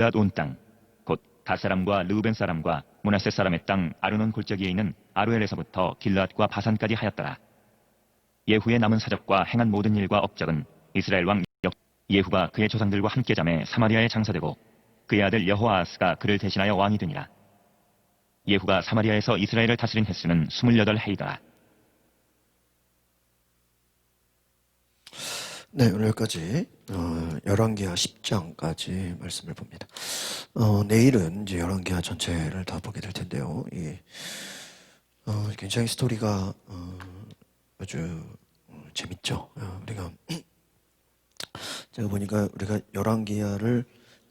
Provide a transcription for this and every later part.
길앗 온 땅, 곧 갓 사람과 르우벤 사람과 므낫세 사람의 땅 아르논 골짜기에 있는 아로엘에서부터 길앗과 바산까지 하였더라. 예후의 남은 사적과 행한 모든 일과 업적은 이스라엘 왕 예후가 그의 조상들과 함께 잠에 사마리아에 장사되고 그의 아들 여호아하스가 그를 대신하여 왕이 되니라. 예후가 사마리아에서 이스라엘을 다스린 횟수는 28해이더라. 네, 오늘 여기까지 열왕기하 10장까지 말씀을 봅니다. 내일은 이제 열왕기하 전체를 다 보게 될 텐데요. 굉장히 스토리가 아주 재밌죠. 우리가 제가 보니까 우리가 열왕기하를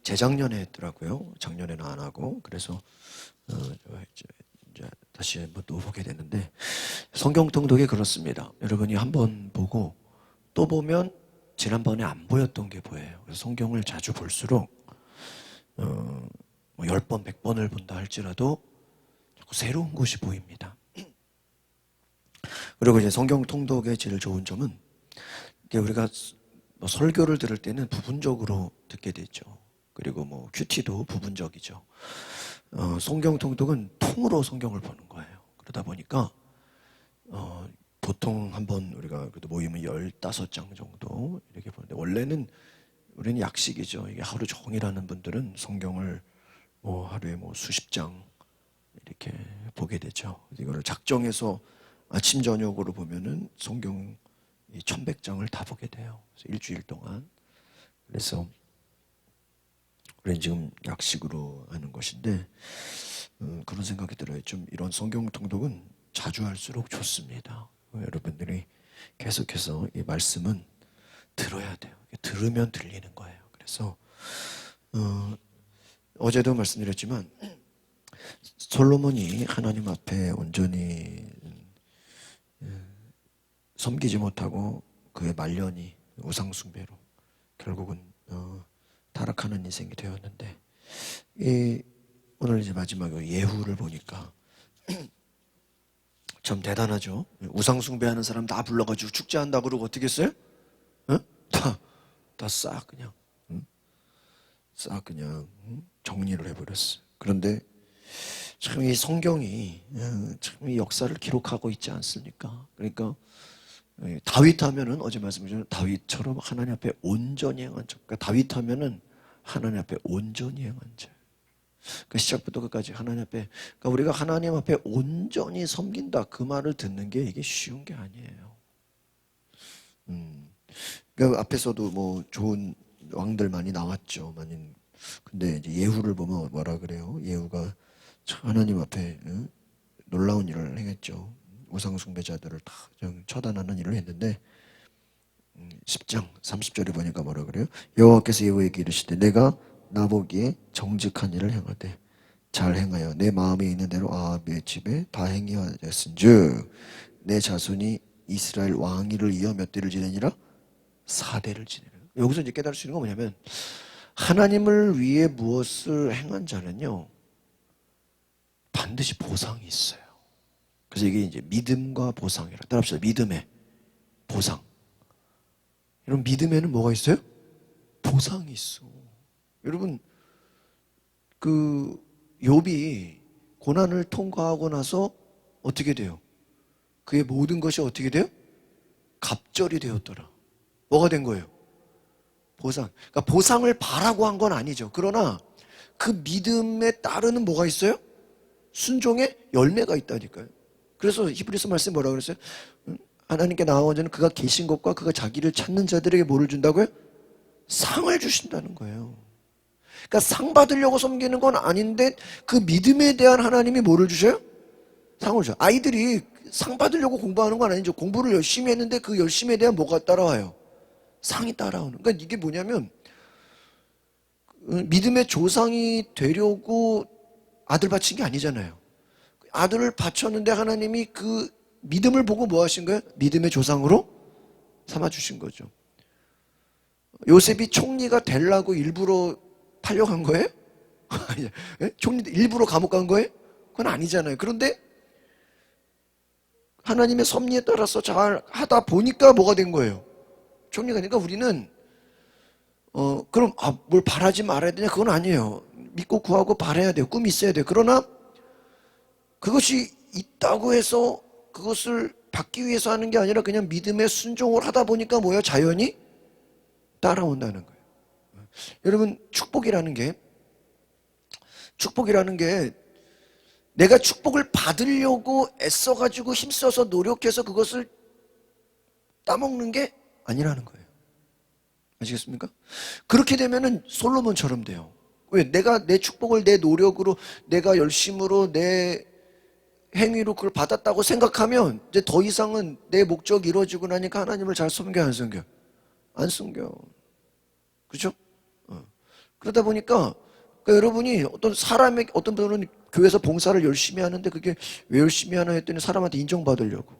재작년에 했더라고요. 작년에는 안 하고. 그래서 이제 다시 한번 또 보게 됐는데, 성경 통독이 그렇습니다. 여러분이 한번 보고 또 보면 지난번에 안 보였던 게 보여요. 그래서 성경을 자주 볼수록 10번, 100번을 본다 할지라도 자꾸 새로운 것이 보입니다. 그리고 이제 성경 통독의 제일 좋은 점은 우리가 설교를 들을 때는 부분적으로 듣게 되죠. 그리고 큐티도 부분적이죠. 성경 통독은 통으로 성경을 보는 거예요. 그러다 보니까 보통 한번 우리가 그래도 모이면 15장 정도 이렇게 보는데, 원래는 우리는 약식이죠. 이게 하루 종일 하는 분들은 성경을 하루에 수십 장 이렇게 보게 되죠. 이거를 작정해서 아침 저녁으로 보면은 성경 1100장을 다 보게 돼요. 그래서 일주일 동안. 그래서 우리는 지금 약식으로 하는 것인데, 그런 생각이 들어요. 좀 이런 성경 통독은 자주 할수록 좋습니다. 여러분들이 계속해서 이 말씀은 들어야 돼요. 들으면 들리는 거예요. 그래서 어제도 말씀드렸지만 솔로몬이 하나님 앞에 온전히 섬기지 못하고 그의 말년이 우상숭배로 결국은 타락하는 인생이 되었는데, 오늘 이제 마지막으로 예후를 보니까 참 대단하죠. 우상숭배하는 사람 다 불러가지고 축제한다 그러고 어떻게 했어요? 다 싹 그냥 싹 그냥 정리를 해버렸어요. 그런데 참 이 성경이 참 이 역사를 기록하고 있지 않습니까? 그러니까 다윗 하면은 어제 말씀드린 다윗처럼 하나님 앞에 온전히 행한 자. 그러니까 다윗 하면은 하나님 앞에 온전히 행한 자. 그 시작부터 끝까지 하나님 앞에, 그러니까 우리가 하나님 앞에 온전히 섬긴다 그 말을 듣는 게 이게 쉬운 게 아니에요. 그 앞에서도 좋은 왕들 많이 나왔죠. 근데 이제 예후를 보면 뭐라 그래요? 예후가 하나님 앞에 놀라운 일을 행했죠. 우상 숭배자들을 다 처단하는 일을 했는데 10장 30절에 보니까 뭐라 그래요? 여호와께서 예후에게 이르시되 내가 나보기에 정직한 일을 행하되 잘 행하여 내 마음에 있는 대로 아합의 집에 다 행하였은즉 내 자손이 이스라엘 왕위를 이어 몇 대를 지내니라? 4대를 지내라. 여기서 이제 깨달을 수 있는 건 뭐냐면, 하나님을 위해 무엇을 행한 자는요 반드시 보상이 있어요. 그래서 이게 이제 믿음과 보상이라. 따라합시다. 믿음의 보상. 여러분, 믿음에는 뭐가 있어요? 보상이 있어. 여러분, 욥이 고난을 통과하고 나서 어떻게 돼요? 그의 모든 것이 어떻게 돼요? 갑절이 되었더라. 뭐가 된 거예요? 보상. 그러니까 보상을 바라고 한 건 아니죠. 그러나 그 믿음에 따르는 뭐가 있어요? 순종의 열매가 있다니까요. 그래서 히브리서 말씀에 뭐라고 그랬어요? 하나님께 나아온 자는 그가 계신 것과 그가 자기를 찾는 자들에게 뭐를 준다고요? 상을 주신다는 거예요. 그러니까 상 받으려고 섬기는 건 아닌데 그 믿음에 대한 하나님이 뭐를 주셔요? 상을 줘요. 아이들이 상 받으려고 공부하는 건 아니죠. 공부를 열심히 했는데 그 열심에 대한 뭐가 따라와요? 상이 따라오는. 그러니까 이게 뭐냐면, 믿음의 조상이 되려고 아들 바친 게 아니잖아요. 아들을 바쳤는데 하나님이 그 믿음을 보고 뭐 하신 거예요? 믿음의 조상으로 삼아주신 거죠. 요셉이 총리가 되려고 일부러 팔려간 거예요? 총리 일부러 감옥 간 거예요? 그건 아니잖아요. 그런데 하나님의 섭리에 따라서 잘 하다 보니까 뭐가 된 거예요? 총리가. 그러니까 우리는 그럼 뭘 바라지 말아야 되냐? 그건 아니에요. 믿고 구하고 바라야 돼요. 꿈이 있어야 돼요. 그러나 그것이 있다고 해서 그것을 받기 위해서 하는 게 아니라 그냥 믿음에 순종을 하다 보니까 뭐예요? 자연히 따라온다는 거예요. 여러분, 축복이라는 게 내가 축복을 받으려고 애써가지고 힘써서 노력해서 그것을 따먹는 게 아니라는 거예요. 아시겠습니까? 그렇게 되면은 솔로몬처럼 돼요. 왜? 내가 내 축복을 내 노력으로, 내가 열심으로, 내 행위로 그걸 받았다고 생각하면 이제 더 이상은 내 목적이 이루어지고 나니까 하나님을 잘 섬겨, 안 섬겨? 안 섬겨. 그렇죠? 그러다 보니까 여러분이 어떤 분은 교회에서 봉사를 열심히 하는데 그게 왜 열심히 하나 했더니 사람한테 인정받으려고.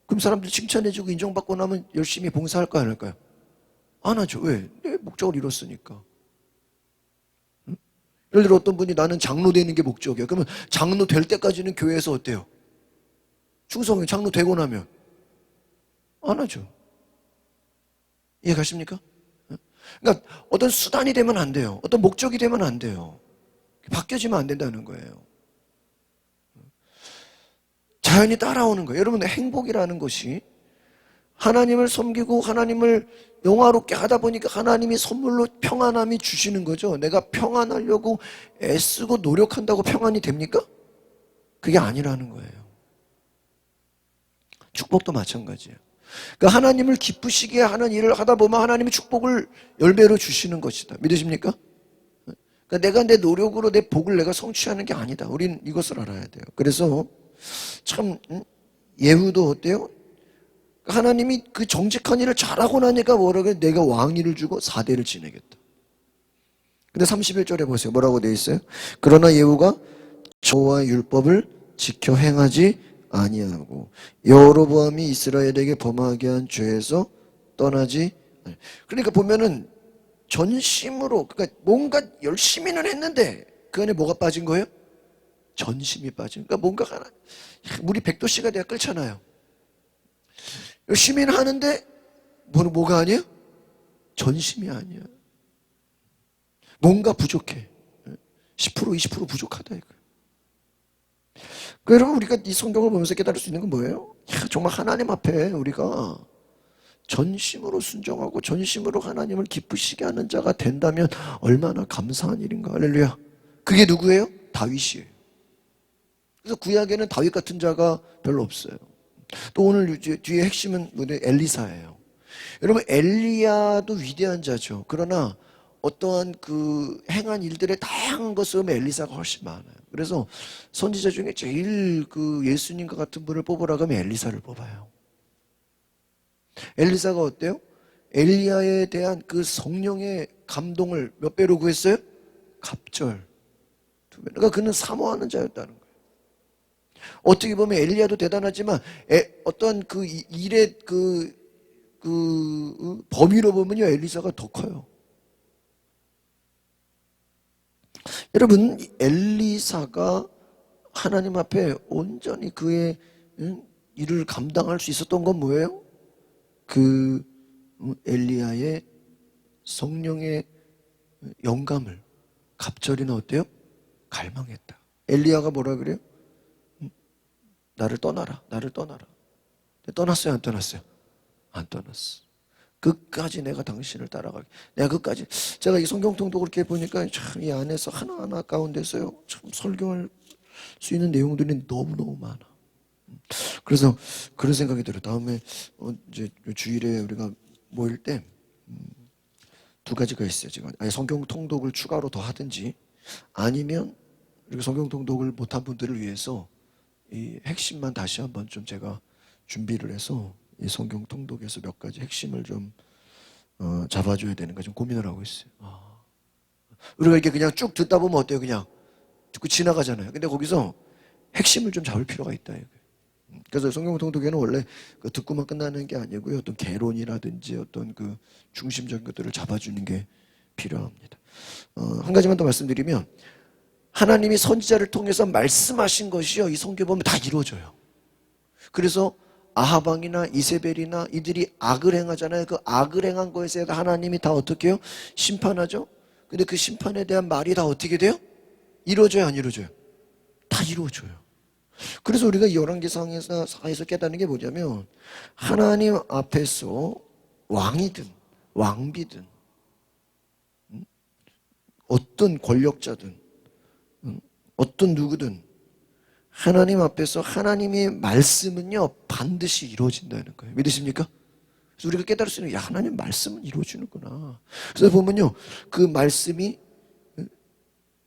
그럼 사람들이 칭찬해주고 인정받고 나면 열심히 봉사할까요, 안 할까요? 안 하죠. 왜? 내 목적을 이뤘으니까. 응? 예를 들어 어떤 분이 나는 장로 되는 게 목적이야. 그러면 장로 될 때까지는 교회에서 어때요? 충성해. 장로 되고 나면 안 하죠. 이해 가십니까? 그러니까 어떤 수단이 되면 안 돼요. 어떤 목적이 되면 안 돼요. 바뀌어지면 안 된다는 거예요. 자연히 따라오는 거예요. 여러분, 행복이라는 것이 하나님을 섬기고 하나님을 영화롭게 하다 보니까 하나님이 선물로 평안함이 주시는 거죠. 내가 평안하려고 애쓰고 노력한다고 평안이 됩니까? 그게 아니라는 거예요. 축복도 마찬가지예요. 그러니까 하나님을 기쁘시게 하는 일을 하다 보면 하나님이 축복을 열배로 주시는 것이다. 믿으십니까? 그러니까 내가 내 노력으로 내 복을 내가 성취하는 게 아니다. 우린 이것을 알아야 돼요. 그래서 참 예후도 어때요? 하나님이 그 정직한 일을 잘하고 나니까 뭐라고 해요? 내가 왕위를 주고 4대를 지내겠다. 근데 31절에 보세요. 뭐라고 되어 있어요? 그러나 예후가 저와 율법을 지켜 행하지 아니하고 여로보암이 이스라엘에게 범하게 한 죄에서 떠나지. 그러니까 보면은 전심으로, 그러니까 뭔가 열심히는 했는데 그 안에 뭐가 빠진 거예요? 전심이 빠진. 그러니까 뭔가 하나, 물이 100도씨가 돼야 끓잖아요. 열심히는 하는데 뭐가 아니에요? 전심이 아니야. 뭔가 부족해. 10% 20% 부족하다 이거예요. 여러분, 우리가 이 성경을 보면서 깨달을 수 있는 건 뭐예요? 정말 하나님 앞에 우리가 전심으로 순종하고 전심으로 하나님을 기쁘시게 하는 자가 된다면 얼마나 감사한 일인가. 할렐루야. 그게 누구예요? 다윗이에요. 그래서 구약에는 다윗 같은 자가 별로 없어요. 또 오늘 뒤에 핵심은 엘리사예요. 여러분, 엘리야도 위대한 자죠. 그러나 어떠한 그 행한 일들의 다양한 것을 보면 엘리사가 훨씬 많아요. 그래서 선지자 중에 제일 그 예수님과 같은 분을 뽑으라고 하면 엘리사를 뽑아요. 엘리사가 어때요? 엘리야에 대한 그 성령의 감동을 몇 배로 구했어요? 갑절 2배. 그러니까 그는 사모하는 자였다는 거예요. 어떻게 보면 엘리야도 대단하지만 어떤 그 일의 그 범위로 보면요, 엘리사가 더 커요. 여러분, 엘리사가 하나님 앞에 온전히 그의 일을 감당할 수 있었던 건 뭐예요? 그 엘리야의 성령의 영감을 갑절이나 어때요? 갈망했다. 엘리야가 뭐라 그래요? 나를 떠나라. 나를 떠나라. 떠났어요, 안 떠났어요? 안 떠났어. 끝까지 내가 당신을 따라가게. 내가 끝까지. 제가 이 성경 통독을 이렇게 보니까 참 이 안에서 하나하나 가운데서요, 참 설교할 수 있는 내용들이 너무너무 많아. 그래서 그런 생각이 들어요. 다음에 이제 주일에 우리가 모일 때 두 가지가 있어요. 지금 아예 성경 통독을 추가로 더 하든지, 아니면 우리가 성경 통독을 못한 분들을 위해서 이 핵심만 다시 한번 좀 제가 준비를 해서 이 성경 통독에서 몇 가지 핵심을 좀 잡아줘야 되는가 좀 고민을 하고 있어요. 우리가 이렇게 그냥 쭉 듣다 보면 어때요? 그냥 듣고 지나가잖아요. 근데 거기서 핵심을 좀 잡을 필요가 있다. 그래서 성경 통독에는 원래 그 듣고만 끝나는 게 아니고요, 어떤 개론이라든지 어떤 그 중심적인 것들을 잡아주는 게 필요합니다. 한 가지만 더 말씀드리면, 하나님이 선지자를 통해서 말씀하신 것이요, 이 성경 보면 다 이루어져요. 그래서 아하방이나 이세벨이나 이들이 악을 행하잖아요. 그 악을 행한 거에 대해서 하나님이 다 어떻게 해요? 심판하죠. 근데 그 심판에 대한 말이 다 어떻게 돼요? 이루어져요, 안 이루어져요? 다 이루어져요. 그래서 우리가 열왕기상에서 깨닫는 게 뭐냐면 하나님 앞에서 왕이든 왕비든 어떤 권력자든 어떤 누구든 하나님 앞에서 하나님의 말씀은요 반드시 이루어진다는 거예요. 믿으십니까? 그래서 우리가 깨달을 수 있는 야 하나님 말씀은 이루어지는구나. 그래서 보면요 그 말씀이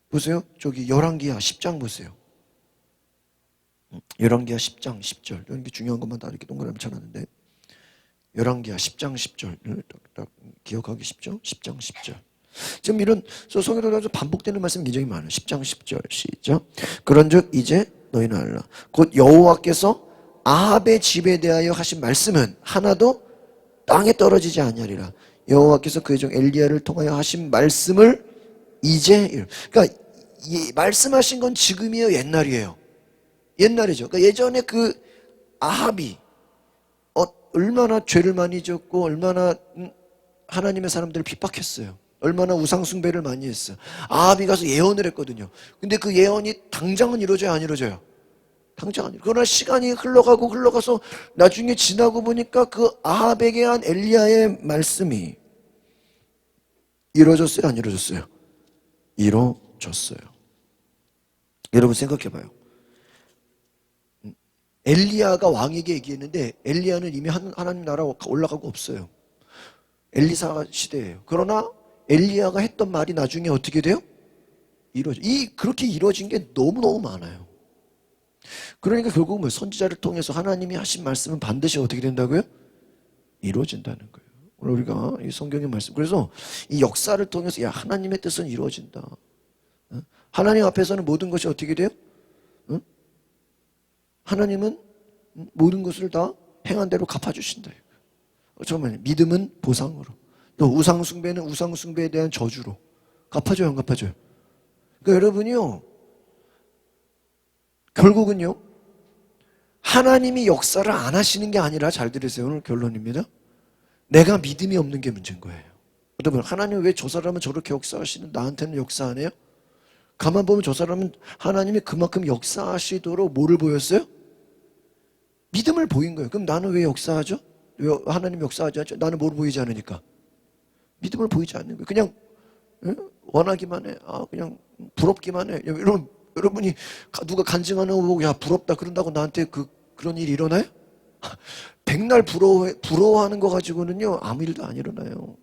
보세요. 저기 열왕기하 10장 보세요. 열왕기하 10장 10절 이렇게 중요한 것만 다 이렇게 동그라미 쳐놨는데 열왕기하 10장 10절 딱 기억하기 쉽죠? 10장 10절 지금 이런 성경에서 반복되는 말씀이 굉장히 많아요. 10장 10절 시작. 그런즉 이제 너희는 알라 곧 여호와께서 아합의 집에 대하여 하신 말씀은 하나도 땅에 떨어지지 아니하리라. 여호와께서 그의 종 엘리야를 통하여 하신 말씀을 이제 그러니까 이 말씀하신 건 지금이에요, 옛날이에요? 옛날이죠. 그러니까 예전에 그 아합이 얼마나 죄를 많이 지었고 얼마나 하나님의 사람들을 핍박했어요. 얼마나 우상숭배를 많이 했어요. 아합이 가서 예언을 했거든요. 근데 그 예언이 당장은 이루어져요, 안 이루어져요? 당장은 이루어져요. 그러나 시간이 흘러가서 나중에 지나고 보니까 그 아합에게 한 엘리야의 말씀이 이루어졌어요, 안 이루어졌어요? 이루어졌어요. 여러분 생각해봐요. 엘리야가 왕에게 얘기했는데 엘리야는 이미 하나님 나라 올라가고 없어요. 엘리사 시대예요. 그러나 엘리야가 했던 말이 나중에 어떻게 돼요? 그렇게 이루어진 게 너무너무 많아요. 그러니까 결국은 뭐 선지자를 통해서 하나님이 하신 말씀은 반드시 어떻게 된다고요? 이루어진다는 거예요. 오늘 우리가 이 성경의 말씀 그래서 이 역사를 통해서 야 하나님의 뜻은 이루어진다. 하나님 앞에서는 모든 것이 어떻게 돼요? 하나님은 모든 것을 다 행한 대로 갚아주신다. 정말 믿음은 보상으로 또 우상숭배는 우상숭배에 대한 저주로 갚아줘요, 안 갚아줘요? 그러니까 여러분이요 결국은요 하나님이 역사를 안 하시는 게 아니라 잘 들으세요. 오늘 결론입니다. 내가 믿음이 없는 게 문제인 거예요. 여러분 하나님 왜 저 사람은 저렇게 역사하시는 나한테는 역사 안 해요? 가만 보면 저 사람은 하나님이 그만큼 역사하시도록 뭐를 보였어요? 믿음을 보인 거예요. 그럼 나는 왜 역사하죠? 왜 하나님 역사하지 않죠? 나는 뭘 보이지 않으니까 믿음을 보이지 않는 거예요. 그냥 원하기만 해. 그냥 부럽기만 해. 여러분이 누가 간증하는 거 보고 야 부럽다 그런다고 나한테 그런 일이 일어나요? 백날 부러워하는 거 가지고는요 아무 일도 안 일어나요.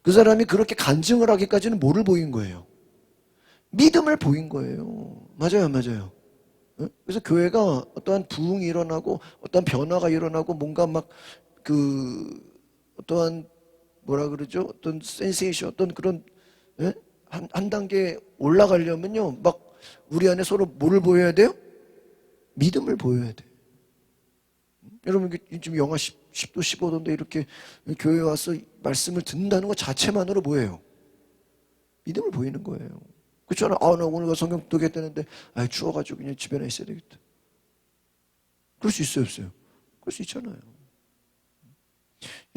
그 사람이 그렇게 간증을 하기까지는 뭐를 보인 거예요? 믿음을 보인 거예요. 맞아요, 안 맞아요? 그래서 교회가 어떠한 부흥이 일어나고 어떠한 변화가 일어나고 뭔가 막 어떠한 뭐라 그러죠? 어떤 센세이션, 어떤 그런 한 단계 올라가려면요 막 우리 안에 서로 뭐를 보여야 돼요? 믿음을 보여야 돼. 여러분 지금 영하 10도 15도인데 이렇게 교회에 와서 말씀을 듣는다는 것 자체만으로 뭐예요? 믿음을 보이는 거예요. 그렇잖아. 나 오늘 성경读겠다는데 추워가지고 그냥 집에나 있어야 되겠다. 그럴 수 있어요, 없어요? 그럴 수 있잖아요.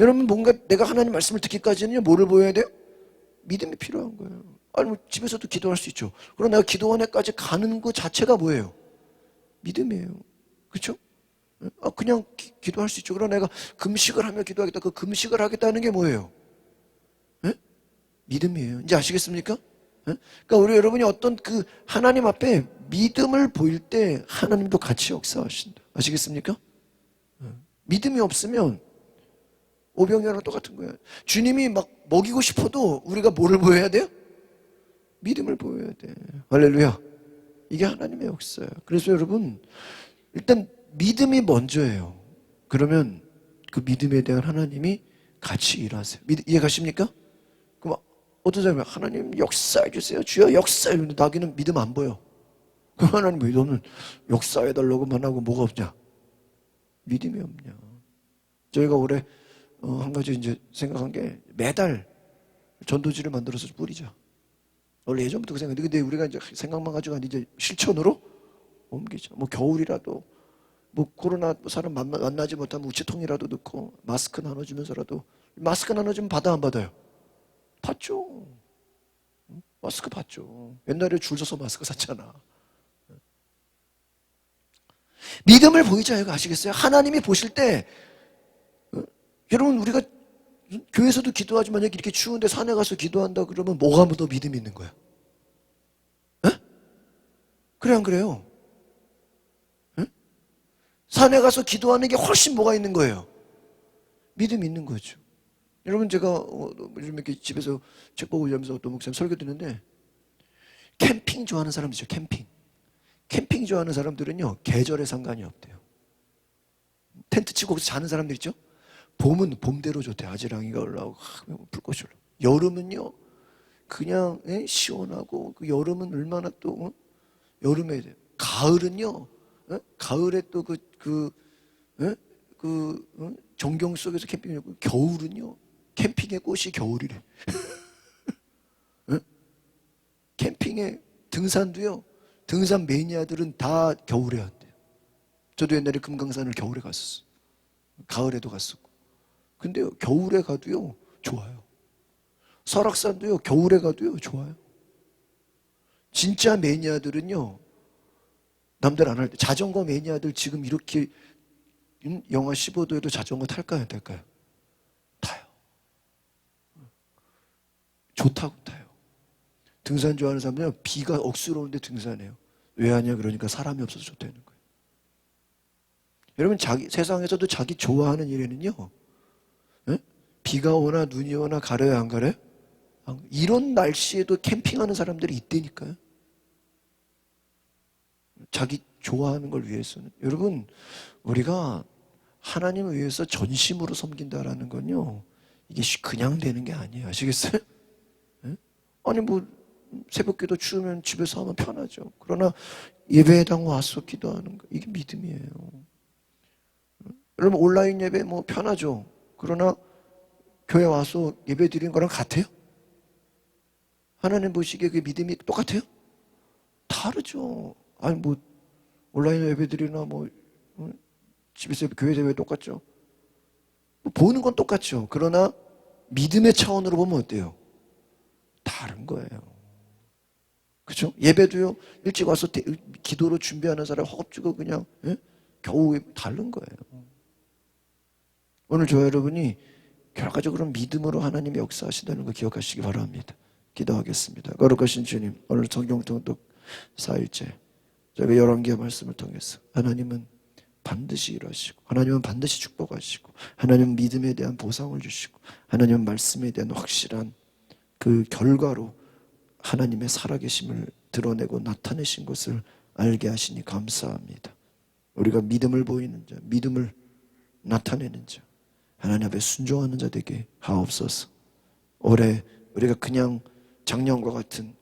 여러분 뭔가 내가 하나님 말씀을 듣기까지는 뭐를 보여야 돼요? 믿음이 필요한 거예요. 뭐 집에서도 기도할 수 있죠. 그러나 내가 기도원에까지 가는 것 자체가 뭐예요? 믿음이에요. 그렇죠? 그냥 기도할 수 있죠. 그러나 내가 금식을 하며 기도하겠다. 그 금식을 하겠다는 게 뭐예요? 믿음이에요. 이제 아시겠습니까? 그러니까 우리 여러분이 어떤 그 하나님 앞에 믿음을 보일 때 하나님도 같이 역사하신다. 아시겠습니까? 믿음이 없으면 오병이어랑 똑같은 거예요. 주님이 막 먹이고 싶어도 우리가 뭐를 보여야 돼요? 믿음을 보여야 돼. 할렐루야. 이게 하나님의 역사예요. 그래서 여러분 일단 믿음이 먼저예요. 그러면 그 믿음에 대한 하나님이 같이 일하세요. 이해 가십니까? 그럼 어떤 사람이 하나님 역사해 주세요. 주여 역사해. 근데 나기는 믿음 안 보여. 그럼 하나님 왜 너는 역사해 달라고만 하고 뭐가 없냐? 믿음이 없냐? 저희가 올해 한 가지 이제 생각한 게 매달 전도지를 만들어서 뿌리자. 원래 예전부터 그 생각인데 근데 우리가 이제 생각만 가지고 이제 실천으로 옮기자. 뭐 겨울이라도 뭐 코로나 사람 만나지 못하면 우체통이라도 넣고 마스크 나눠주면서라도. 마스크 나눠주면 받아 안 받아요? 받죠. 마스크 받죠. 옛날에 줄 서서 마스크 샀잖아. 믿음을 보이자 이거 아시겠어요? 하나님이 보실 때 여러분 우리가 교회에서도 기도하지만 여기 이렇게 추운데 산에 가서 기도한다 그러면 뭐가 더 믿음이 있는 거야? 에? 그래 안 그래요? 에? 산에 가서 기도하는 게 훨씬 뭐가 있는 거예요? 믿음이 있는 거죠. 여러분 제가 요즘 이렇게 집에서 책 보고 이러면서 어떤 목사님 설교 듣는데 캠핑 좋아하는 사람들이죠. 캠핑 좋아하는 사람들은요 계절에 상관이 없대요. 텐트 치고 거기서 자는 사람들 있죠. 봄은 봄대로 좋대요. 아지랑이가 올라오고 불꽃이 올라오고. 여름은요 그냥 시원하고 그 여름은 얼마나 또 여름에 가을은요 가을에 또 정경 속에서 캠핑하고 겨울은요 캠핑의 꽃이 겨울이래. 캠핑의 등산도요 등산 매니아들은 다 겨울에 한대요. 저도 옛날에 금강산을 겨울에 갔었어요. 가을에도 갔었고. 근데요 겨울에 가도요 좋아요. 설악산도요 겨울에 가도요 좋아요. 진짜 매니아들은요 남들 안 할 때 자전거 매니아들 지금 이렇게 영하 15도에도 자전거 탈까요 안 탈까요? 타요. 좋다고 타요. 등산 좋아하는 사람들은 비가 억수로운데 등산해요. 왜 하냐 그러니까 사람이 없어서 좋다는 거예요. 여러분 세상에서도 자기 좋아하는 일에는요 비가 오나 눈이 오나 가려요 안 가려요? 이런 날씨에도 캠핑하는 사람들이 있다니까요. 자기 좋아하는 걸 위해서는. 여러분 우리가 하나님을 위해서 전심으로 섬긴다라는 건요 이게 그냥 되는 게 아니에요. 아시겠어요? 아니 뭐 새벽기도 추우면 집에서 하면 편하죠. 그러나 예배당 와서 기도하는 거 이게 믿음이에요. 여러분 온라인 예배 뭐 편하죠. 그러나 교회 와서 예배 드리는 거랑 같아요? 하나님 보시기에 그 믿음이 똑같아요? 다르죠. 아니 뭐 온라인 예배 드리나 뭐 집에서 교회 예배 똑같죠. 뭐 보는 건 똑같죠. 그러나 믿음의 차원으로 보면 어때요? 다른 거예요. 그렇죠? 예배도요 일찍 와서 기도로 준비하는 사람 허겁지겁 그냥 겨우 다른 거예요. 오늘 저와 여러분이 결과적으로 믿음으로 하나님이 역사하신다는 거 기억하시기 바랍니다. 기도하겠습니다. 거룩하신 주님, 오늘 성경통독 4일째 저희가 열왕기의 말씀을 통해서 하나님은 반드시 일하시고 하나님은 반드시 축복하시고 하나님은 믿음에 대한 보상을 주시고 하나님은 말씀에 대한 확실한 그 결과로 하나님의 살아계심을 드러내고 나타내신 것을 알게 하시니 감사합니다. 우리가 믿음을 보이는 자, 믿음을 나타내는 자, 하나님 앞에 순종하는 자 되게 하옵소서. 올해 우리가 그냥 작년과 같은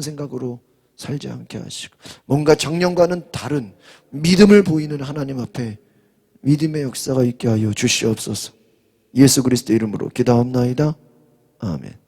생각으로 살지 않게 하시고 뭔가 작년과는 다른 믿음을 보이는 하나님 앞에 믿음의 역사가 있게 하여 주시옵소서. 예수 그리스도 이름으로 기도합나이다. 아멘.